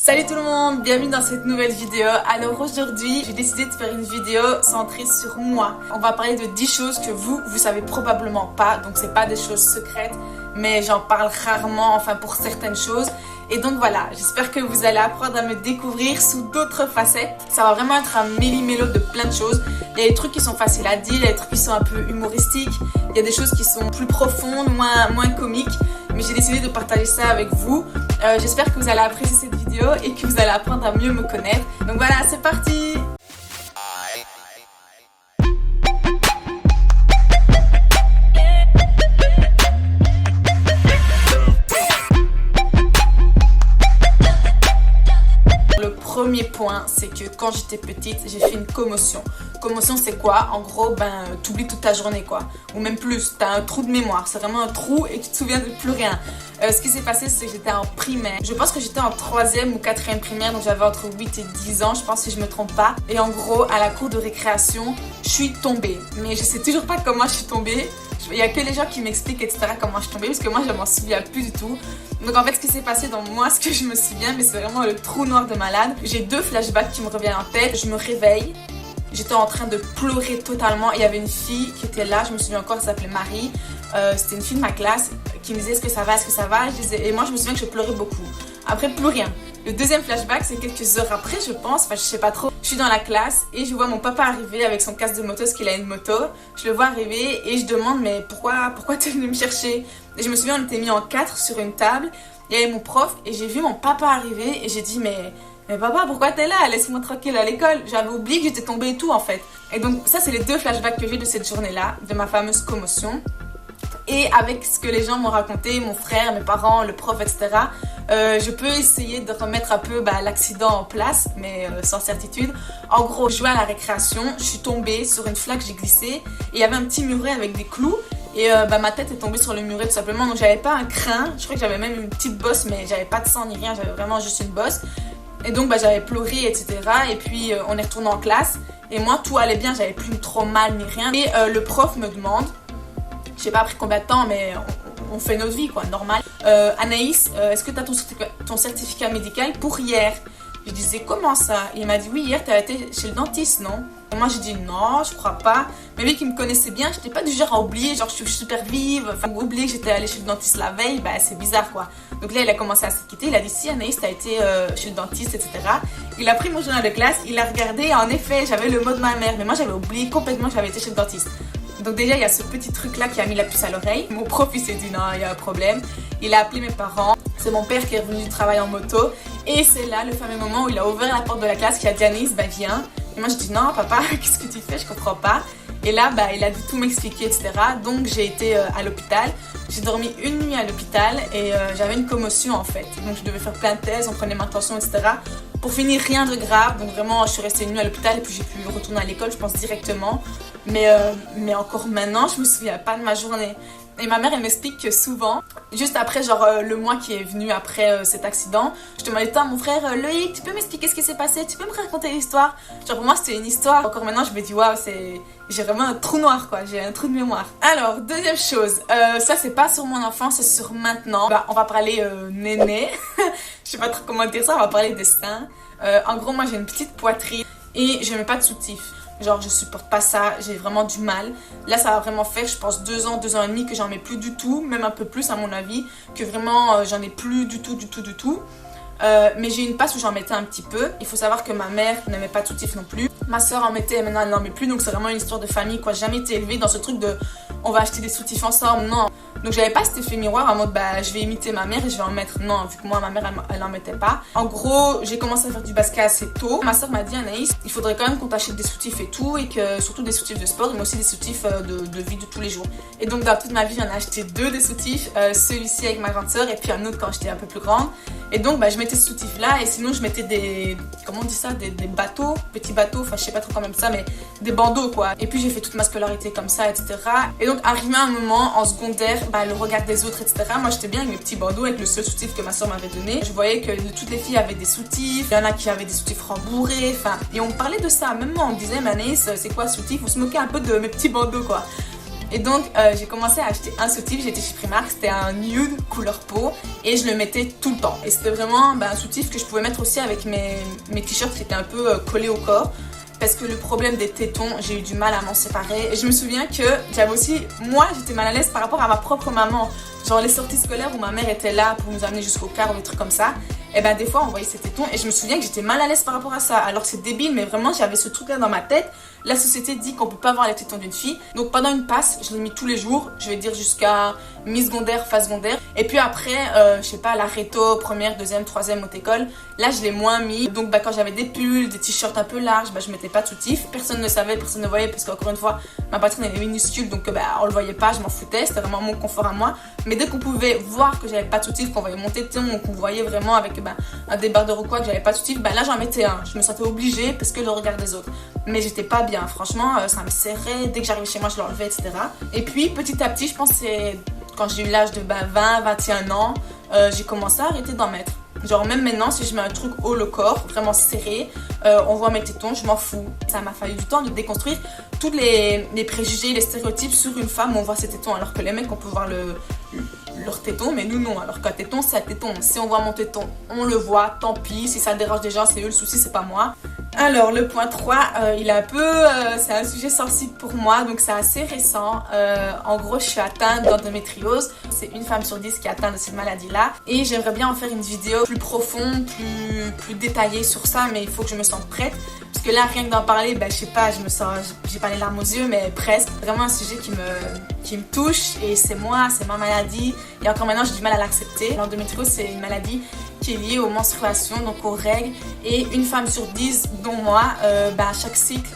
Salut tout le monde, bienvenue dans cette nouvelle vidéo. Alors aujourd'hui, j'ai décidé de faire une vidéo centrée sur moi. On va parler de 10 choses que vous savez probablement pas, donc c'est pas des choses secrètes, mais j'en parle rarement, enfin pour certaines choses. Et donc voilà, j'espère que vous allez apprendre à me découvrir sous d'autres facettes. Ça va vraiment être un méli-mélo de plein de choses. Il y a des trucs qui sont faciles à dire, il y a des trucs qui sont un peu humoristiques, il y a des choses qui sont plus profondes, moins comiques. Mais j'ai décidé de partager ça avec vous. J'espère que vous allez apprécier cette vidéo et que vous allez apprendre à mieux me connaître. Donc voilà, c'est parti! Le premier point, c'est que quand j'étais petite, j'ai fait une commotion. Commotion, c'est quoi? En gros, t'oublies toute ta journée, quoi. Ou même plus, t'as un trou de mémoire. C'est vraiment un trou et tu te souviens de plus rien. Ce qui s'est passé, c'est que j'étais en primaire. Je pense que j'étais en 3e ou 4e primaire, donc j'avais entre 8 et 10 ans, je pense, si je me trompe pas. Et en gros, à la cour de récréation, je suis tombée. Mais je sais toujours pas comment je suis tombée. Il y a que les gens qui m'expliquent, etc., comment je suis tombée, parce que moi, je m'en souviens plus du tout. Donc en fait, ce qui s'est passé dans moi, ce que je me souviens, mais c'est vraiment le trou noir de malade. J'ai deux flashbacks qui me reviennent en tête. Je me réveille. J'étais en train de pleurer totalement. Il y avait une fille qui était là, je me souviens encore, elle s'appelait Marie. C'était une fille de ma classe qui me disait est-ce que ça va, est-ce que ça va. Et moi, je me souviens que je pleurais beaucoup. Après, plus rien. Le deuxième flashback, c'est quelques heures après, je pense, enfin je sais pas trop. Je suis dans la classe et je vois mon papa arriver avec son casque de moto, parce qu'il a une moto. Je le vois arriver et je demande mais pourquoi t'es venu me chercher? Et je me souviens, on était mis en 4 sur une table. Il y avait mon prof et j'ai vu mon papa arriver et j'ai dit mais papa, pourquoi t'es là? Laisse-moi tranquille à l'école. J'avais oublié que j'étais tombée et tout en fait. Et donc ça, c'est les deux flashbacks que j'ai de cette journée-là, de ma fameuse commotion. Et avec ce que les gens m'ont raconté, mon frère, mes parents, le prof, etc., je peux essayer de remettre un peu l'accident en place, mais sans certitude. En gros, je jouais à la récréation, je suis tombée sur une flaque, j'ai glissé, et il y avait un petit muret avec des clous, et ma tête est tombée sur le muret tout simplement, donc j'avais pas un crin, je crois que j'avais même une petite bosse, mais j'avais pas de sang ni rien, j'avais vraiment juste une bosse. Et donc j'avais pleuré, etc. Et puis on est retourné en classe, et moi tout allait bien, j'avais plus trop mal ni rien. Et le prof me demande, je sais pas après combien de temps, mais on fait notre vie quoi, normal. Anaïs, est-ce que tu as ton certificat médical pour hier? Je disais comment ça? Il m'a dit oui, hier tu as été chez le dentiste, non? Et moi j'ai dit non, je crois pas. Mais lui qui me connaissait bien, j'étais pas du genre à oublier, genre je suis super vive, enfin oublier que j'étais allée chez le dentiste la veille, c'est bizarre quoi. Donc là il a commencé à s'inquiéter, il a dit si Anaïs t'as été chez le dentiste, etc. Il a pris mon journal de classe, il a regardé et en effet j'avais le mot de ma mère, mais moi j'avais oublié complètement que j'avais été chez le dentiste. Donc déjà, il y a ce petit truc-là qui a mis la puce à l'oreille. Mon prof, il s'est dit non, il y a un problème. Il a appelé mes parents. C'est mon père qui est revenu du travail en moto. Et c'est là, le fameux moment où il a ouvert la porte de la classe, qui a dit Anaïs, viens. Et moi, je dis non, papa, qu'est-ce que tu fais? Je comprends pas. Et là, il a dû tout m'expliquer, etc. Donc, j'ai été à l'hôpital. J'ai dormi une nuit à l'hôpital et j'avais une commotion en fait. Donc, je devais faire plein de thèses, on prenait ma tension, etc. Pour finir, rien de grave. Donc, vraiment, je suis restée une nuit à l'hôpital et puis j'ai pu retourner à l'école, je pense directement. Mais encore maintenant, je me souviens pas de ma journée. Et ma mère, elle m'explique que souvent, juste après, le mois qui est venu après cet accident, je demandais à mon frère Loïc, tu peux m'expliquer ce qui s'est passé? Tu peux me raconter l'histoire? Genre pour moi, c'était une histoire. Encore maintenant, je me dis waouh, j'ai vraiment un trou noir quoi, j'ai un trou de mémoire. Alors, deuxième chose, ça c'est pas sur mon enfance, c'est sur maintenant. On va parler néné. Je sais pas trop comment dire ça, on va parler des seins. En gros, moi j'ai une petite poitrine et je mets pas de soutif. Genre je supporte pas ça, j'ai vraiment du mal. Là ça va vraiment faire je pense 2 ans, 2 ans et demi que j'en mets plus du tout, même un peu plus à mon avis, que vraiment j'en ai plus du tout. Mais j'ai une passe où j'en mettais un petit peu. Il faut savoir que ma mère n'aimait pas de soutif non plus. Ma soeur en mettait et maintenant elle n'en met plus, donc c'est vraiment une histoire de famille quoi. J'ai jamais été élevée dans ce truc de on va acheter des soutifs ensemble, non. Donc j'avais pas cet effet miroir en mode je vais imiter ma mère et je vais en mettre, non, vu que moi ma mère elle en mettait pas. En gros j'ai commencé à faire du basket assez tôt. Ma soeur m'a dit Anaïs, il faudrait quand même qu'on t'achète des soutifs et tout, et que surtout des soutifs de sport mais aussi des soutifs de vie de tous les jours. Et donc dans toute ma vie j'en ai acheté 2 des soutifs, celui-ci avec ma grande soeur et puis un autre quand j'étais un peu plus grande. Et donc je mettais ce soutif là et sinon je mettais des, comment on dit ça, des bateaux, petits bateaux, enfin je sais pas trop comment ça, mais des bandeaux quoi. Et puis j'ai fait toute ma scolarité comme ça, etc. Et donc arrivé un moment en secondaire, le regard des autres, etc. Moi j'étais bien avec mes petits bandeaux, avec le seul soutif que ma soeur m'avait donné. Je voyais que toutes les filles avaient des soutifs, il y en a qui avaient des soutifs rembourrés, enfin. Et on parlait de ça, même moi on me disait mais Anaïs, c'est quoi soutif? Vous se moquez un peu de mes petits bandeaux quoi. Et donc j'ai commencé à acheter un soutif, j'étais chez Primark, c'était un nude couleur peau et je le mettais tout le temps. Et c'était vraiment un soutif que je pouvais mettre aussi avec mes t-shirts qui étaient un peu collés au corps. Parce que le problème des tétons, j'ai eu du mal à m'en séparer. Et je me souviens que j'avais aussi, moi j'étais mal à l'aise par rapport à ma propre maman. Genre les sorties scolaires où ma mère était là pour nous amener jusqu'au car ou des trucs comme ça. Et ben des fois on voyait ces tétons et je me souviens que j'étais mal à l'aise par rapport à ça. Alors que c'est débile, mais vraiment j'avais ce truc là dans ma tête. La société dit qu'on peut pas voir les tétons d'une fille. Donc pendant une passe, je l'ai mis tous les jours. Je vais dire jusqu'à mi-secondaire, phase secondaire. Et puis après, je sais pas, la réto, première, deuxième, troisième haute école. Là je l'ai moins mis. Donc quand j'avais des pulls, des t-shirts un peu larges, je mettais pas de soutif. Personne ne savait, personne ne voyait parce qu'encore une fois, ma poitrine elle est minuscule. Donc on le voyait pas, je m'en foutais. C'était vraiment mon confort à moi. Mais dès qu'on pouvait voir que j'avais pas de soutif, qu'on voyait mon téton, qu'on voyait vraiment avec un débardeur ou quoi, que j'avais pas de soutif, là j'en mettais un. Je me sentais obligée parce que le regard des autres. Mais j'étais pas bien, franchement, ça me serrait. Dès que j'arrivais chez moi, je l'enlevais, etc. Et puis petit à petit, je pense que c'est quand j'ai eu l'âge de 20, 21 ans, j'ai commencé à arrêter d'en mettre. Genre même maintenant, si je mets un truc haut le corps, vraiment serré, on voit mes tétons, je m'en fous. Ça m'a fallu du temps de déconstruire tous les préjugés, les stéréotypes sur une femme où on voit ses tétons. Alors que les mecs, on peut voir leur téton, mais nous non. Alors qu'un téton, c'est un téton. Si on voit mon téton, on le voit, tant pis. Si ça dérange des gens, c'est eux le souci, c'est pas moi. Alors le point 3, il est un peu, c'est un sujet sensible pour moi, donc c'est assez récent. En gros, je suis atteinte d'endométriose. C'est une femme sur 10 qui est atteinte de cette maladie-là. Et j'aimerais bien en faire une vidéo plus profonde, plus détaillée sur ça, mais il faut que je me sente prête. Parce que là, rien que d'en parler, je sais pas, j'ai pas les larmes aux yeux, mais presque. C'est vraiment un sujet qui me touche et c'est moi, c'est ma maladie. Et encore maintenant, j'ai du mal à l'accepter. L'endométriose, c'est une maladie qui est liée aux menstruations, donc aux règles. Et une femme sur 10, dont moi, à chaque cycle,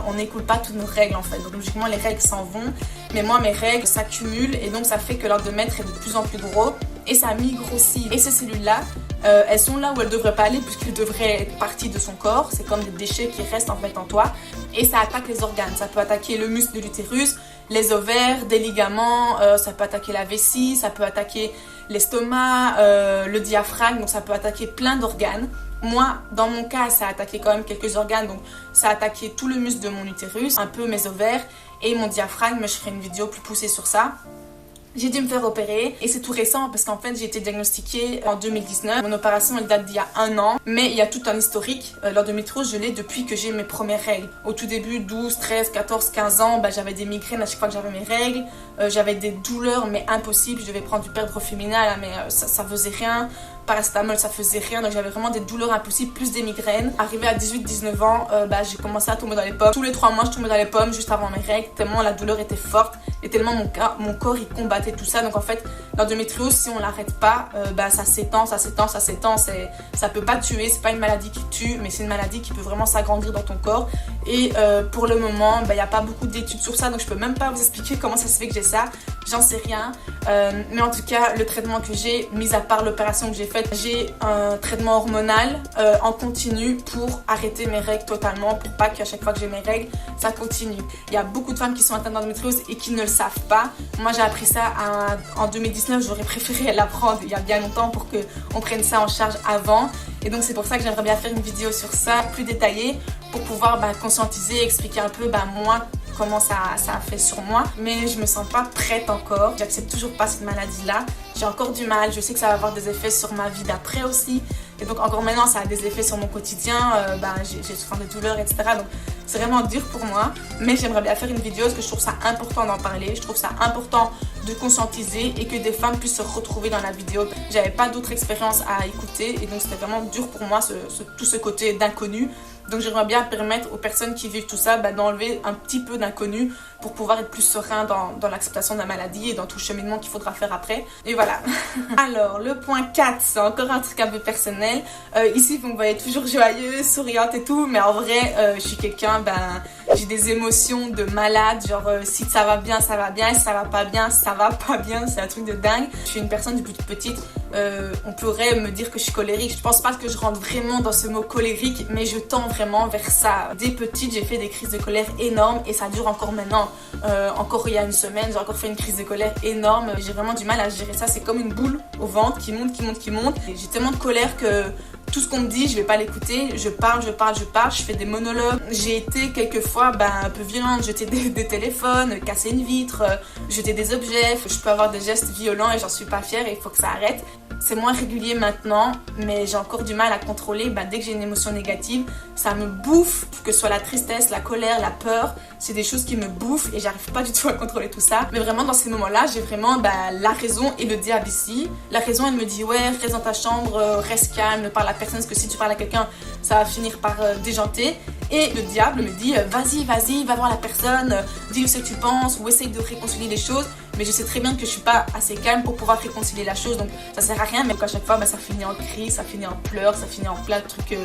on n'écoule pas toutes nos règles en fait. Donc logiquement, les règles s'en vont. Mais moi, mes règles s'accumulent et donc ça fait que l'endomètre est de plus en plus gros et ça mi-grossit. Et ces cellules-là, elles sont là où elles devraient pas aller puisqu'elles devraient être partie de son corps. C'est comme des déchets qui restent en fait en toi. Et ça attaque les organes. Ça peut attaquer le muscle de l'utérus, les ovaires, des ligaments, ça peut attaquer la vessie, ça peut attaquer l'estomac, le diaphragme, donc ça peut attaquer plein d'organes. Moi, dans mon cas, ça a attaqué quand même quelques organes, donc ça a attaqué tout le muscle de mon utérus, un peu mes ovaires et mon diaphragme, mais je ferai une vidéo plus poussée sur ça. J'ai dû me faire opérer et c'est tout récent parce qu'en fait j'ai été diagnostiquée en 2019. Mon opération elle date d'il y a 1 an, mais il y a tout un historique. L'endométriose je l'ai depuis que j'ai mes premières règles. Au tout début, 12, 13, 14, 15 ans, j'avais des migraines à chaque fois que j'avais mes règles. J'avais des douleurs mais impossibles. Je devais prendre du perdre féminin mais ça faisait rien. Paracétamol ça faisait rien, donc j'avais vraiment des douleurs impossibles plus des migraines. Arrivé à 18-19 ans, j'ai commencé à tomber dans les pommes. Tous les 3 mois je tombais dans les pommes juste avant mes règles, tellement la douleur était forte et tellement mon corps il combattait tout ça. Donc en fait l'endométriose, si on l'arrête pas, ça s'étend, ça peut pas tuer, c'est pas une maladie qui tue, mais c'est une maladie qui peut vraiment s'agrandir dans ton corps. Et pour le moment, il n'y a pas beaucoup d'études sur ça, donc je peux même pas vous expliquer comment ça se fait que j'ai ça, j'en sais rien. Mais en tout cas, le traitement que j'ai, mis à part l'opération que j'ai faite, j'ai un traitement hormonal en continu pour arrêter mes règles totalement, pour pas qu'à chaque fois que j'ai mes règles, ça continue. Il y a beaucoup de femmes qui sont atteintes d'endométriose et qui ne le savent pas. Moi, j'ai appris ça en 2019, j'aurais préféré l'apprendre il y a bien longtemps pour qu'on prenne ça en charge avant. Et donc c'est pour ça que j'aimerais bien faire une vidéo sur ça, plus détaillée, pour pouvoir conscientiser, expliquer un peu moi comment ça a fait sur moi. Mais je me sens pas prête encore, j'accepte toujours pas cette maladie là, j'ai encore du mal, je sais que ça va avoir des effets sur ma vie d'après aussi. Et donc encore maintenant ça a des effets sur mon quotidien, j'ai souvent des douleurs etc. Donc c'est vraiment dur pour moi, mais j'aimerais bien faire une vidéo parce que je trouve ça important d'en parler, je trouve ça important de conscientiser et que des femmes puissent se retrouver dans la vidéo. J'avais pas d'autres expériences à écouter et donc c'était vraiment dur pour moi tout ce côté d'inconnu. Donc j'aimerais bien permettre aux personnes qui vivent tout ça d'enlever un petit peu d'inconnu pour pouvoir être plus serein dans l'acceptation de la maladie et dans tout le cheminement qu'il faudra faire après. Et voilà. Alors le point 4, c'est encore un truc un peu personnel. Ici vous me voyez toujours joyeuse, souriante et tout, mais en vrai je suis quelqu'un, j'ai des émotions de malade, genre si ça va bien, ça va bien, si ça va pas bien, ça va pas bien, c'est un truc de dingue. Je suis une personne depuis toute petite, on pourrait me dire que je suis colérique, je pense pas que je rentre vraiment dans ce mot colérique, mais je tends vraiment vers ça. Dès petite j'ai fait des crises de colère énormes et ça dure encore maintenant. Encore il y a une semaine j'ai encore fait une crise de colère énorme, j'ai vraiment du mal à gérer ça, c'est comme une boule au ventre qui monte. Et j'ai tellement de colère que tout ce qu'on me dit, je vais pas l'écouter, je parle, je fais des monologues. J'ai été quelquefois un peu violente, jeter des téléphones, casser une vitre, jeter des objets. Je peux avoir des gestes violents et j'en suis pas fière et il faut que ça arrête. C'est moins régulier maintenant, mais j'ai encore du mal à contrôler. Dès que j'ai une émotion négative, ça me bouffe, que ce soit la tristesse, la colère, la peur. C'est des choses qui me bouffent et j'arrive pas du tout à contrôler tout ça. Mais vraiment, dans ces moments-là, j'ai vraiment la raison et le diable ici. La raison, elle me dit, ouais, reste dans ta chambre, reste calme, ne parle à personne, parce que si tu parles à quelqu'un, ça va finir par déjanter. Et le diable me dit, vas-y, va voir la personne, dis-lui ce que tu penses, ou essaye de réconcilier les choses. Mais je sais très bien que je suis pas assez calme pour pouvoir réconcilier la chose, donc ça sert à rien. Mais à chaque fois, ça finit en cris, ça finit en pleurs, ça finit en plein de trucs,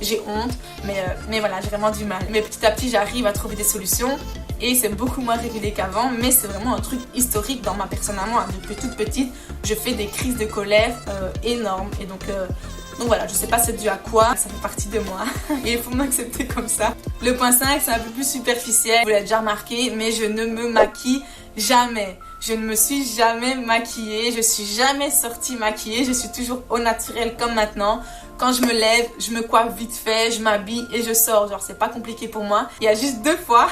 j'ai honte. Mais voilà, j'ai vraiment du mal. Mais petit à petit, j'arrive à trouver des solutions. Et c'est beaucoup moins régulier qu'avant, mais c'est vraiment un truc historique dans ma personne à moi. Depuis toute petite, je fais des crises de colère énormes. Et donc voilà, je sais pas c'est dû à quoi, ça fait partie de moi et il faut m'accepter comme ça. Le point 5, c'est un peu plus superficiel, vous l'avez déjà remarqué, mais je ne me maquille jamais. Je ne me suis jamais maquillée, je suis jamais sortie maquillée, je suis toujours au naturel comme maintenant. Quand je me lève, je me coiffe vite fait, je m'habille et je sors, genre c'est pas compliqué pour moi. Il y a juste 2 fois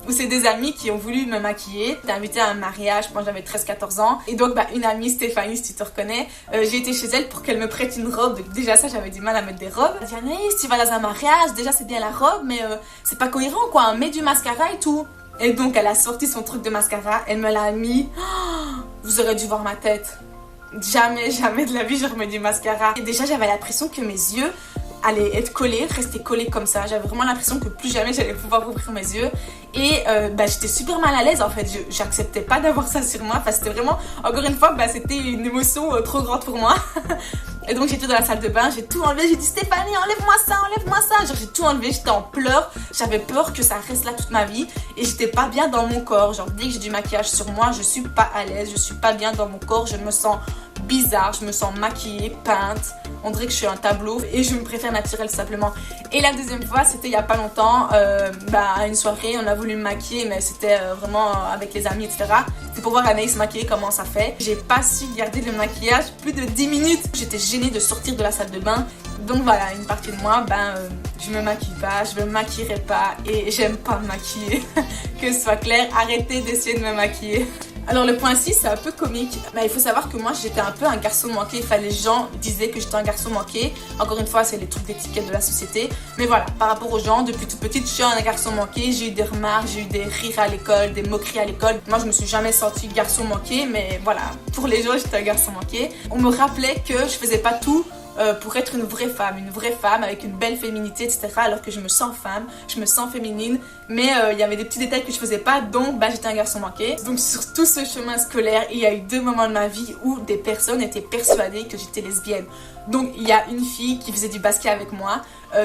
où c'est des amis qui ont voulu me maquiller. J'étais invitée à un mariage quand j'avais 13-14 ans. Et donc, une amie, Stéphanie, si tu te reconnais, j'ai été chez elle pour qu'elle me prête une robe. Donc, déjà ça, j'avais du mal à mettre des robes. Elle dit, Anaïs, tu vas dans un mariage, déjà c'est bien la robe, mais c'est pas cohérent quoi, mets du mascara et tout. Et donc, elle a sorti son truc de mascara, elle me l'a mis. Oh, vous aurez dû voir ma tête. Jamais de la vie, je remets du mascara. Et déjà, j'avais l'impression que mes yeux allaient être collés, rester collés comme ça. J'avais vraiment l'impression que plus jamais j'allais pouvoir ouvrir mes yeux. Et j'étais super mal à l'aise en fait. J'acceptais pas d'avoir ça sur moi. Enfin, c'était vraiment, encore une fois, c'était une émotion trop grande pour moi. Et donc j'étais dans la salle de bain, j'ai tout enlevé, j'ai dit Stéphanie, enlève-moi ça. Genre j'ai tout enlevé, j'étais en pleurs. J'avais peur que ça reste là toute ma vie. Et j'étais pas bien dans mon corps. Genre dès que j'ai du maquillage sur moi, je suis pas à l'aise, je suis pas bien dans mon corps. Je me sens bizarre, je me sens maquillée, peinte. On dirait que je suis un tableau et je me préfère naturel simplement. Et la deuxième fois, c'était il y a pas longtemps, à une soirée, on a voulu me maquiller, mais c'était vraiment avec les amis, etc. C'était pour voir Anaïs maquiller, comment ça fait. J'ai pas su garder le maquillage plus de 10 minutes. J'étais gênée de sortir de la salle de bain. Donc voilà, une partie de moi, je me maquille pas, je me maquillerai pas et j'aime pas me maquiller. Que ce soit clair, arrêtez d'essayer de me maquiller. Alors le point 6, c'est un peu comique. Il faut savoir que moi j'étais un peu un garçon manqué. Les gens disaient que j'étais un garçon manqué. Encore une fois, c'est les trucs d'étiquette de la société. Mais voilà, par rapport aux gens, depuis toute petite, je suis un garçon manqué. J'ai eu des remarques, j'ai eu des rires à l'école, des moqueries à l'école. Moi je me suis jamais sentie garçon manqué, mais voilà, pour les gens j'étais un garçon manqué. On me rappelait que je faisais pas tout pour être une vraie femme avec une belle féminité, etc. Alors que je me sens femme, je me sens féminine, mais il y avait des petits détails que je faisais pas, donc j'étais un garçon manqué. Donc sur tout ce chemin scolaire, il y a eu 2 moments de ma vie où des personnes étaient persuadées que j'étais lesbienne. Donc il y a une fille qui faisait du basket avec moi,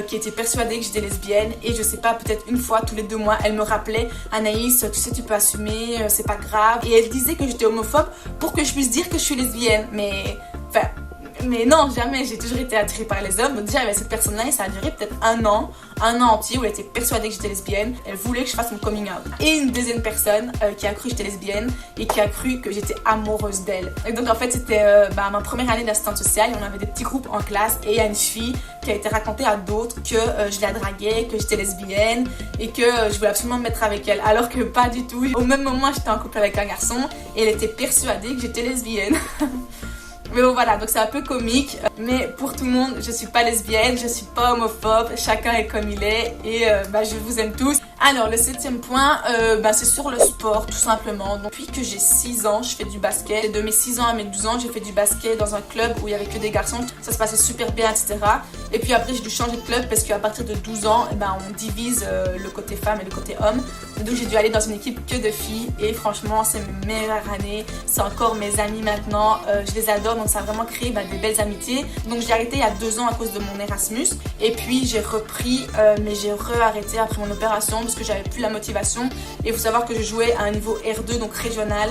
qui était persuadée que j'étais lesbienne, et je sais pas, peut-être une fois tous les 2 mois, elle me rappelait Anaïs, tu sais, tu peux assumer, c'est pas grave. Et elle disait que j'étais homophobe pour que je puisse dire que je suis lesbienne, mais non, jamais, j'ai toujours été attirée par les hommes. Donc déjà, il y avait cette personne-là et ça a duré peut-être un an entier où elle était persuadée que j'étais lesbienne. Elle voulait que je fasse mon coming out. Et une deuxième personne qui a cru que j'étais lesbienne et qui a cru que j'étais amoureuse d'elle. Et donc en fait, c'était ma première année d'assistante sociale. On avait des petits groupes en classe et il y a une fille qui a été racontée à d'autres que je la draguais, que j'étais lesbienne et que je voulais absolument me mettre avec elle. Alors que pas du tout. Au même moment, j'étais en couple avec un garçon et elle était persuadée que j'étais lesbienne. Mais bon voilà, donc c'est un peu comique, mais pour tout le monde, je suis pas lesbienne, je suis pas homophobe, chacun est comme il est et je vous aime tous. Alors le 7e point, c'est sur le sport tout simplement. Donc, depuis que j'ai 6 ans, je fais du basket. Et de mes 6 ans à mes 12 ans, j'ai fait du basket dans un club où il y avait que des garçons. Ça se passait super bien, etc. Et puis après, j'ai dû changer de club parce qu'à partir de 12 ans, on divise le côté femme et le côté homme. Et donc j'ai dû aller dans une équipe que de filles et franchement, c'est mes meilleures années. C'est encore mes amis maintenant. Je les adore, donc ça a vraiment créé des belles amitiés. Donc j'ai arrêté il y a 2 ans à cause de mon Erasmus. Et puis j'ai repris, mais j'ai re-arrêté après mon opération parce que j'avais plus la motivation. Et il faut savoir que je jouais à un niveau R2, donc régional.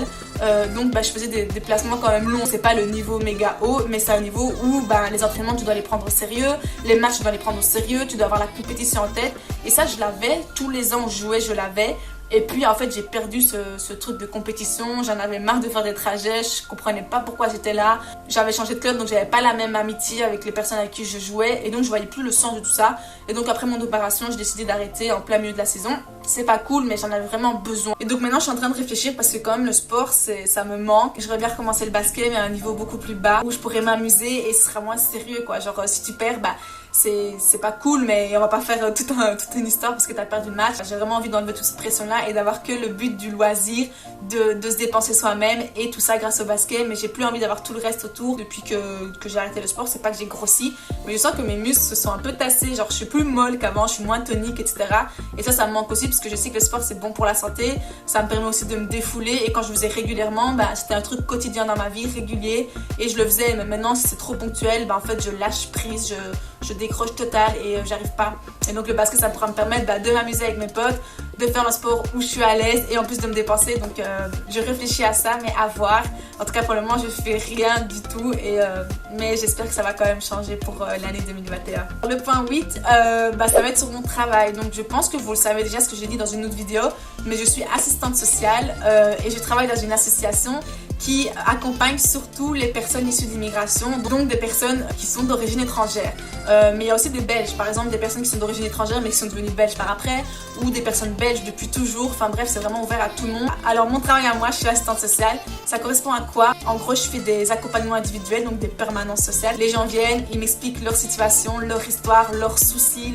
Donc je faisais des déplacements quand même longs. C'est pas le niveau méga haut, mais c'est un niveau où les entraînements tu dois les prendre au sérieux, les matchs tu dois les prendre au sérieux, tu dois avoir la compétition en tête. Et ça je l'avais, tous les ans où je jouais je l'avais. Et puis en fait j'ai perdu ce truc de compétition, j'en avais marre de faire des trajets, je comprenais pas pourquoi j'étais là. J'avais changé de club donc j'avais pas la même amitié avec les personnes avec qui je jouais et donc je voyais plus le sens de tout ça. Et donc après mon opération j'ai décidé d'arrêter en plein milieu de la saison. C'est pas cool mais j'en avais vraiment besoin. Et donc maintenant je suis en train de réfléchir parce que quand même le sport ça me manque. J'aimerais bien recommencer le basket mais à un niveau beaucoup plus bas où je pourrais m'amuser et ce sera moins sérieux quoi. Genre si tu perds bah c'est pas cool mais on va pas faire toute une histoire parce que t'as perdu le match. J'ai vraiment envie d'enlever toute cette pression là et d'avoir que le but du loisir, de se dépenser soi-même et tout ça grâce au basket. Mais j'ai plus envie d'avoir tout le reste autour. Depuis que j'ai arrêté le sport, c'est pas que j'ai grossi mais je sens que mes muscles se sont un peu tassés, genre je suis plus molle qu'avant, je suis moins tonique etc. Et ça me manque aussi parce que je sais que le sport c'est bon pour la santé, ça me permet aussi de me défouler et quand je faisais régulièrement bah, c'était un truc quotidien dans ma vie, régulier et je le faisais. Mais maintenant si c'est trop ponctuel bah, en fait je lâche prise, je décroche total et j'arrive pas. Et donc le basket ça pourra me permettre bah, de m'amuser avec mes potes, de faire un sport où je suis à l'aise et en plus de me dépenser. Donc je réfléchis à ça mais à voir. En tout cas pour le moment je fais rien du tout mais j'espère que ça va quand même changer pour l'année 2021. Le point 8 bah, ça va être sur mon travail. Donc je pense que vous le savez déjà ce que j'ai dit dans une autre vidéo mais je suis assistante sociale et je travaille dans une association qui accompagne surtout les personnes issues d'immigration, donc des personnes qui sont d'origine étrangère. Mais il y a aussi des Belges, par exemple des personnes qui sont d'origine étrangère mais qui sont devenues belges par après, ou des personnes belges depuis toujours, enfin bref c'est vraiment ouvert à tout le monde. Alors mon travail à moi, je suis assistante sociale, ça correspond à quoi? En gros je fais des accompagnements individuels, donc des permanences sociales. Les gens viennent, ils m'expliquent leur situation, leur histoire, leurs soucis,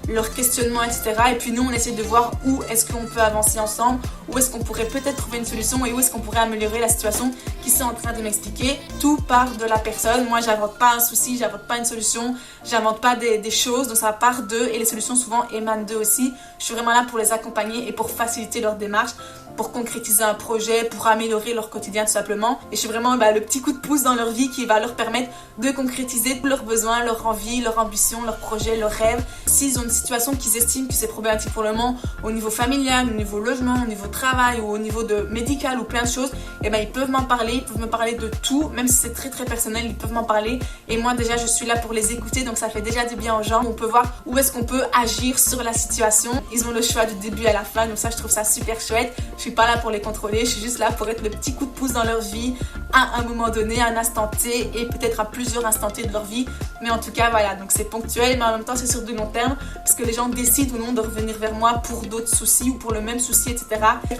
leurs questionnements, etc. Et puis nous, on essaie de voir où est-ce qu'on peut avancer ensemble, où est-ce qu'on pourrait peut-être trouver une solution et où est-ce qu'on pourrait améliorer la situation qu'ils sont en train de m'expliquer. Tout part de la personne. Moi, j'invente pas un souci, j'invente pas une solution, j'invente pas des choses, donc ça part d'eux et les solutions souvent émanent d'eux aussi. Je suis vraiment là pour les accompagner et pour faciliter leur démarche, pour concrétiser un projet, pour améliorer leur quotidien tout simplement. Et je suis vraiment le petit coup de pouce dans leur vie qui va leur permettre de concrétiser tous leurs besoins, leurs envies, leurs ambitions, leurs projets, leurs rêves. S'ils ont une situation qu'ils estiment que c'est problématique pour le moment, au niveau familial, au niveau logement, au niveau travail ou au niveau de médical ou plein de choses, et ben ils peuvent m'en parler, ils peuvent me parler de tout, même si c'est très très personnel, ils peuvent m'en parler. Et moi déjà je suis là pour les écouter, donc ça fait déjà du bien aux gens. On peut voir où est-ce qu'on peut agir sur la situation. Ils ont le choix du début à la fin, donc ça je trouve ça super chouette. Je suis pas là pour les contrôler, je suis juste là pour être le petit coup de pouce dans leur vie à un moment donné, à un instant T et peut-être à plusieurs instants T de leur vie. Mais en tout cas voilà, donc c'est ponctuel mais en même temps c'est sur du long terme parce que les gens décident ou non de revenir vers moi pour d'autres soucis ou pour le même souci etc.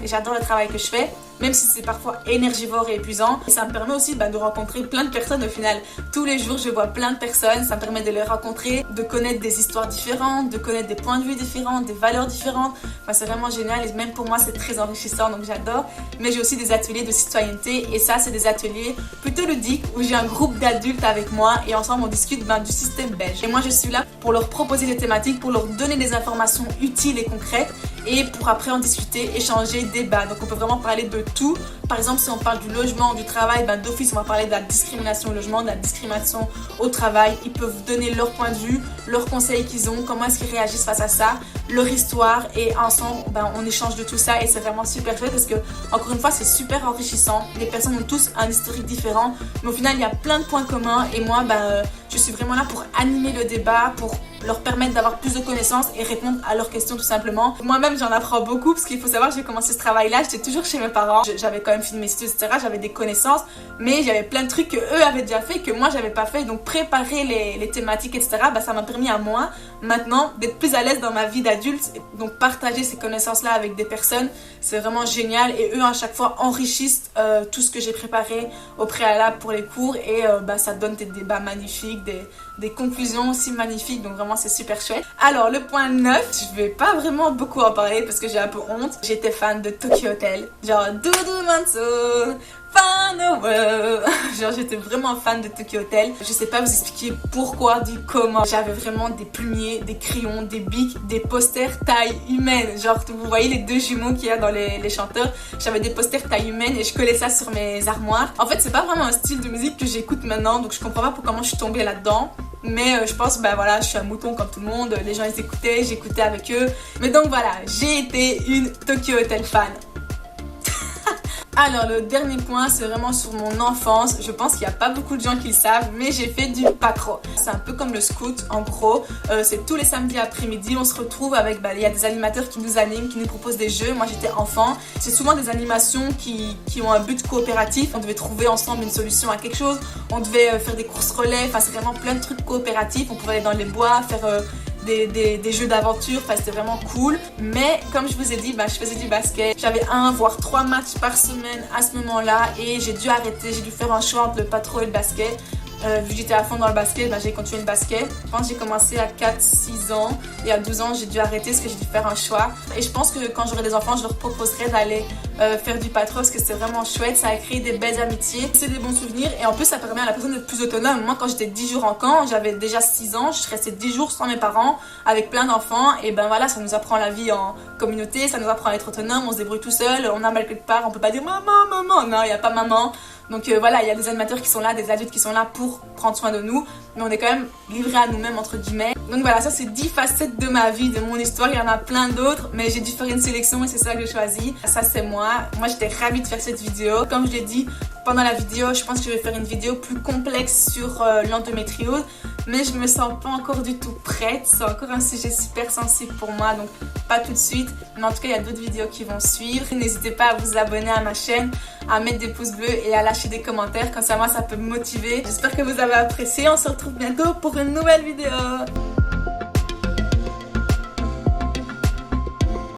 Et j'adore le travail que je fais, même si c'est parfois énergivore et épuisant. Et ça me permet aussi de rencontrer plein de personnes au final. Tous les jours je vois plein de personnes, ça me permet de les rencontrer, de connaître des histoires différentes, de connaître des points de vue différents, des valeurs différentes. Enfin c'est vraiment génial et même pour moi c'est très enrichissant donc j'adore. Mais j'ai aussi des ateliers de citoyenneté et ça c'est des ateliers plutôt ludiques où j'ai un groupe d'adultes avec moi et ensemble on discute du système belge. Et moi je suis là pour leur proposer des thématiques, pour leur donner des informations utiles et concrètes et pour après en discuter, échanger, débattre. Donc on peut vraiment parler de tout. Par exemple si on parle du logement, du travail, d'office on va parler de la discrimination au logement, de la discrimination au travail. Ils peuvent donner leur point de vue, leurs conseils qu'ils ont, comment est-ce qu'ils réagissent face à ça, leur histoire et ensemble on échange de tout ça et c'est vraiment super chouette parce que encore une fois c'est super enrichissant. Les personnes ont tous un historique différent mais au final il y a plein de points communs et moi je suis vraiment là pour animer le débat, pour leur permettre d'avoir plus de connaissances et répondre à leurs questions tout simplement. Moi-même j'en apprends beaucoup parce qu'il faut savoir que j'ai commencé ce travail-là, j'étais toujours chez mes parents, j'avais quand même fini mes études etc, j'avais des connaissances mais j'avais plein de trucs que eux avaient déjà fait que moi j'avais pas fait, donc préparer les thématiques etc, ça m'a permis à moi maintenant d'être plus à l'aise dans ma vie d'adulte. Donc partager ces connaissances-là avec des personnes c'est vraiment génial et eux à chaque fois enrichissent tout ce que j'ai préparé au préalable pour les cours et ça donne des débats magnifiques, des conclusions aussi magnifiques, donc vraiment c'est super chouette. Alors le point 9, je vais pas vraiment beaucoup en parler parce que j'ai un peu honte. J'étais fan de Tokyo Hotel, genre Doudou Manso, fan of world. Genre j'étais vraiment fan de Tokyo Hotel. Je sais pas vous expliquer pourquoi, du comment. J'avais vraiment des plumiers, des crayons, des bics, des posters taille humaine. Genre vous voyez les deux jumeaux qu'il y a dans les chanteurs. J'avais des posters taille humaine et je collais ça sur mes armoires. En fait c'est pas vraiment un style de musique que j'écoute maintenant, donc je comprends pas comment je suis tombée là-dedans. Mais je pense je suis un mouton comme tout le monde, les gens ils écoutaient, j'écoutais avec eux. Mais donc voilà, j'ai été une Tokyo Hotel fan. Alors le dernier point, c'est vraiment sur mon enfance. Je pense qu'il n'y a pas beaucoup de gens qui le savent, mais j'ai fait du pacro. C'est un peu comme le scout, en gros. C'est tous les samedis après-midi, on se retrouve avec, il y a des animateurs qui nous animent, qui nous proposent des jeux. Moi j'étais enfant. C'est souvent des animations qui ont un but coopératif. On devait trouver ensemble une solution à quelque chose. On devait faire des courses relais. Enfin, c'est vraiment plein de trucs coopératifs. On pouvait aller dans les bois, faire des jeux d'aventure, enfin c'était vraiment cool. Mais comme je vous ai dit, je faisais du basket. J'avais 1 voire 3 matchs par semaine à ce moment-là et j'ai dû arrêter, j'ai dû faire un choix entre le patro et le basket. Vu que j'étais à fond dans le basket, j'ai continué le basket. Je pense que j'ai commencé à 4-6 ans et à 12 ans j'ai dû arrêter parce que j'ai dû faire un choix. Et je pense que quand j'aurai des enfants, je leur proposerai d'aller faire du patro parce que c'est vraiment chouette, ça a créé des belles amitiés, c'est des bons souvenirs et en plus ça permet à la personne d'être plus autonome. Moi quand j'étais 10 jours en camp, j'avais déjà 6 ans, je restais 10 jours sans mes parents avec plein d'enfants et voilà, ça nous apprend la vie en communauté, ça nous apprend à être autonome, on se débrouille tout seul, on a mal quelque part, on peut pas dire maman, non, il n'y a pas maman. Donc voilà, il y a des animateurs qui sont là, des adultes qui sont là pour prendre soin de nous, mais on est quand même livrés à nous-mêmes entre guillemets. Donc voilà, ça c'est 10 facettes de ma vie, de mon histoire, il y en a plein d'autres, mais j'ai dû faire une sélection et c'est ça que j'ai choisi. Ça c'est moi j'étais ravie de faire cette vidéo. Comme je l'ai dit pendant la vidéo, je pense que je vais faire une vidéo plus complexe sur l'endométriose, mais je me sens pas encore du tout prête, c'est encore un sujet super sensible pour moi, donc pas tout de suite, mais en tout cas il y a d'autres vidéos qui vont suivre. N'hésitez pas à vous abonner à ma chaîne, à mettre des pouces bleus et à lâcher des commentaires, comme ça moi ça peut me motiver. J'espère que vous avez apprécié, on se retrouve bientôt pour une nouvelle vidéo.